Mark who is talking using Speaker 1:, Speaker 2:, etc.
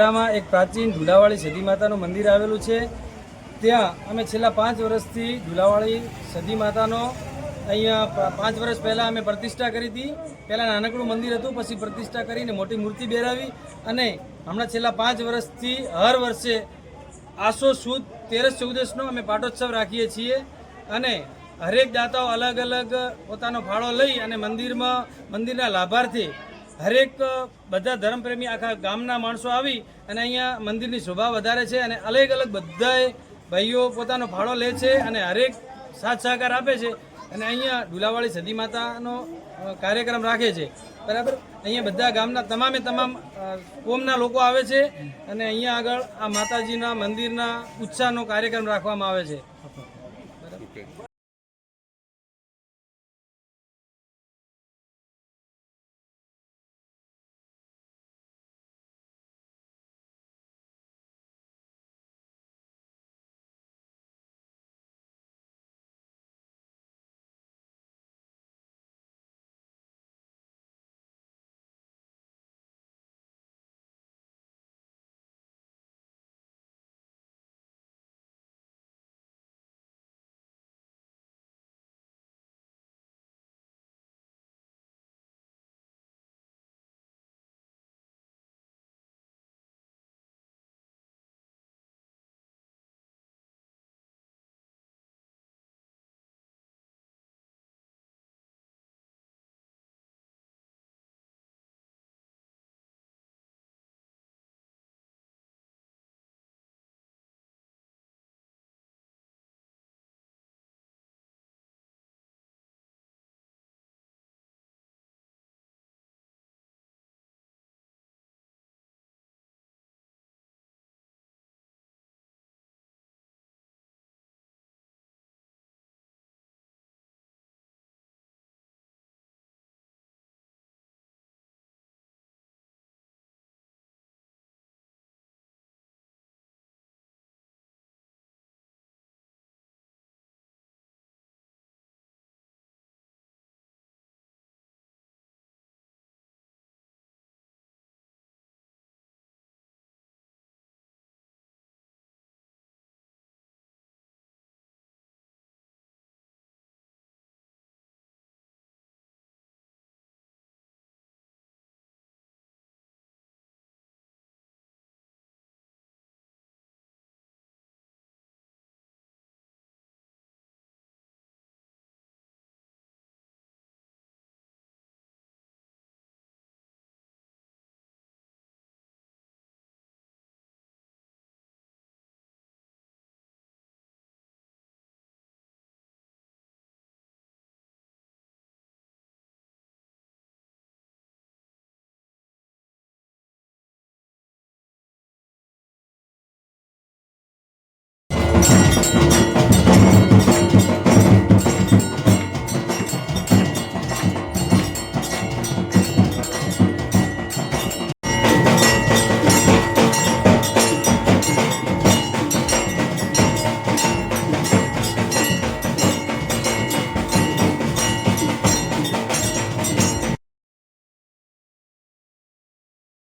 Speaker 1: ગઢડામાં એક પ્રાચીન ઢુલાવાળી સતી માતાનું મંદિર આવેલું છે। ત્યાં અમે છેલ્લા 5 વર્ષથી ઢુલાવાળી સતી માતાનો અહીંયા 5 વર્ષ પહેલાં અમે પ્રતિષ્ઠા કરી હતી। પહેલાં નાનકડું મંદિર હતું, પછી પ્રતિષ્ઠા કરીને મોટી મૂર્તિ બેરાવી અને હમણાં છેલ્લા 5 વર્ષથી હર વર્ષે આસો સુદ 13-14નો અમે પાટોત્સવ રાખીએ છીએ અને હરેક દાતાઓ અલગ અલગ પોતાનો ફાળો લઈ અને મંદિરના લાભાર્થી હરેક બધા ધર્મપ્રેમી આખા ગામના માણસો આવી અને અહીંયા મંદિરની શોભા વધારે છે અને અલગ અલગ બધાએ ભાઈઓ પોતાનો ફાળો લે છે અને હરેક સાથ સહકાર આપે છે અને અહીંયા ઢુલાવાળી સતી માતાનો કાર્યક્રમ રાખે છે, બરાબર। અહીંયા બધા ગામના તમામ કોમના લોકો આવે છે અને અહીંયા આગળ આ માતાજીના મંદિરના ઉત્સાહનો કાર્યક્રમ રાખવામાં આવે છે।